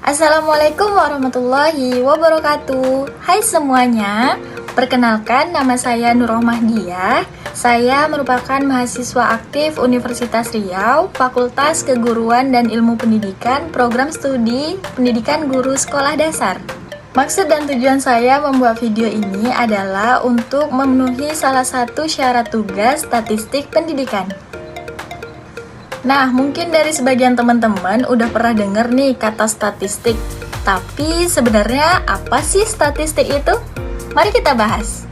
Assalamualaikum warahmatullahi wabarakatuh. Hai semuanya, perkenalkan nama saya Nurrohmah Diah. Saya merupakan mahasiswa aktif Universitas Riau, Fakultas Keguruan dan Ilmu Pendidikan, Program Studi Pendidikan Guru Sekolah Dasar. Maksud dan tujuan saya membuat video ini adalah untuk memenuhi salah satu syarat tugas statistik pendidikan. Nah, mungkin dari sebagian teman-teman udah pernah denger nih kata statistik. Tapi sebenarnya apa sih statistik itu? Mari kita bahas.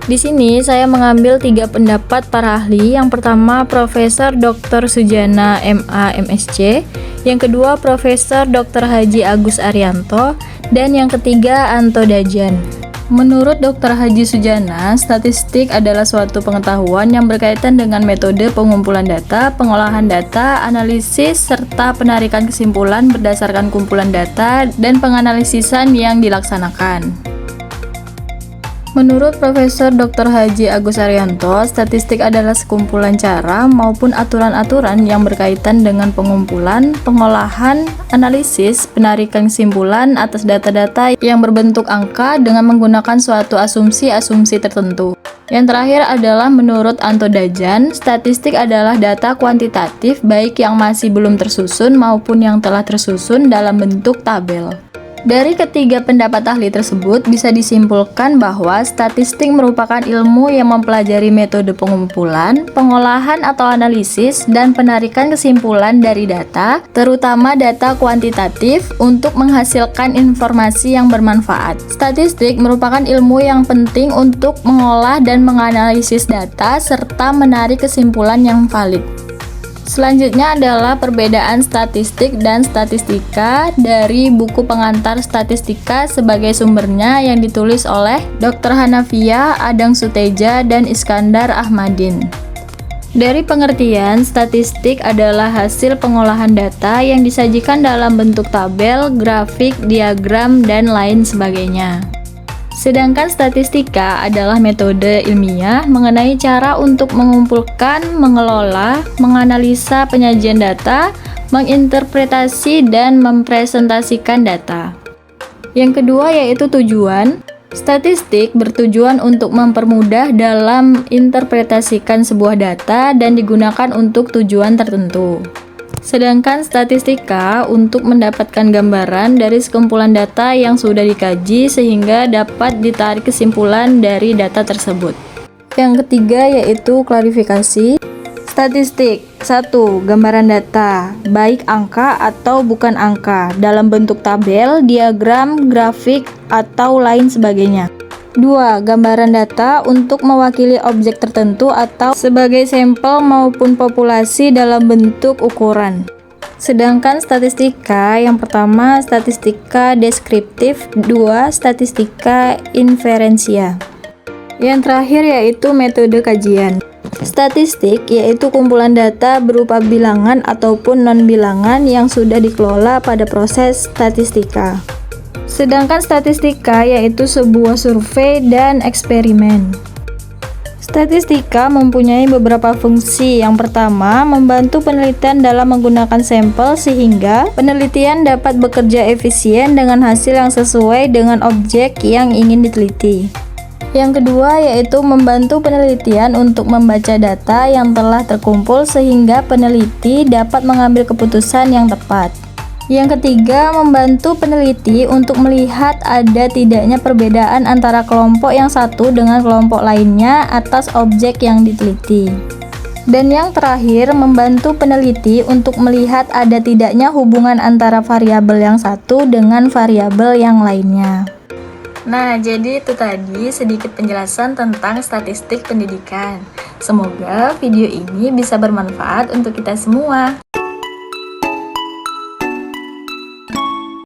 Di sini saya mengambil 3 pendapat para ahli. Yang pertama Profesor Dr. Sujana MA MSc, yang kedua Profesor Dr. Haji Agus Arianto, dan yang ketiga Anto Dajan. Menurut Dr. Haji Sujana, statistik adalah suatu pengetahuan yang berkaitan dengan metode pengumpulan data, pengolahan data, analisis, serta penarikan kesimpulan berdasarkan kumpulan data dan penganalisisan yang dilaksanakan. Menurut Profesor Dr. Haji Agus Arianto, statistik adalah sekumpulan cara maupun aturan-aturan yang berkaitan dengan pengumpulan, pengolahan, analisis, penarikan kesimpulan atas data-data yang berbentuk angka dengan menggunakan suatu asumsi-asumsi tertentu. Yang terakhir adalah menurut Anto Dajan, statistik adalah data kuantitatif baik yang masih belum tersusun maupun yang telah tersusun dalam bentuk tabel. Dari ketiga pendapat ahli tersebut bisa disimpulkan bahwa statistik merupakan ilmu yang mempelajari metode pengumpulan, pengolahan atau analisis, dan penarikan kesimpulan dari data, terutama data kuantitatif, untuk menghasilkan informasi yang bermanfaat. Statistik merupakan ilmu yang penting untuk mengolah dan menganalisis data serta menarik kesimpulan yang valid. Selanjutnya adalah perbedaan statistik dan statistika dari buku pengantar statistika sebagai sumbernya yang ditulis oleh Dr. Hanafiyah, Adang Suteja, dan Iskandar Ahmadin. Dari pengertian, statistik adalah hasil pengolahan data yang disajikan dalam bentuk tabel, grafik, diagram, dan lain sebagainya. Sedangkan statistika adalah metode ilmiah mengenai cara untuk mengumpulkan, mengelola, menganalisa penyajian data, menginterpretasi, dan mempresentasikan data. Yang kedua yaitu tujuan. Statistik bertujuan untuk mempermudah dalam interpretasikan sebuah data dan digunakan untuk tujuan tertentu. Sedangkan statistika untuk mendapatkan gambaran dari sekumpulan data yang sudah dikaji sehingga dapat ditarik kesimpulan dari data tersebut. Yang ketiga yaitu klarifikasi. Statistik 1. Gambaran data, baik angka atau bukan angka, dalam bentuk tabel, diagram, grafik, atau lain sebagainya. 2. Gambaran data untuk mewakili objek tertentu atau sebagai sampel maupun populasi dalam bentuk ukuran. Sedangkan statistika yang pertama statistika deskriptif, 2. Statistika inferensia. Yang terakhir yaitu metode kajian. Statistik yaitu kumpulan data berupa bilangan ataupun non-bilangan yang sudah dikelola pada proses statistika. Sedangkan statistika yaitu sebuah survei dan eksperimen. Statistika mempunyai beberapa fungsi. Yang pertama, membantu penelitian dalam menggunakan sampel sehingga penelitian dapat bekerja efisien dengan hasil yang sesuai dengan objek yang ingin diteliti. Yang kedua yaitu membantu penelitian untuk membaca data yang telah terkumpul sehingga peneliti dapat mengambil keputusan yang tepat. Yang ketiga, membantu peneliti untuk melihat ada tidaknya perbedaan antara kelompok yang satu dengan kelompok lainnya atas objek yang diteliti. Dan yang terakhir, membantu peneliti untuk melihat ada tidaknya hubungan antara variabel yang satu dengan variabel yang lainnya. Nah, jadi itu tadi sedikit penjelasan tentang statistik pendidikan. Semoga video ini bisa bermanfaat untuk kita semua.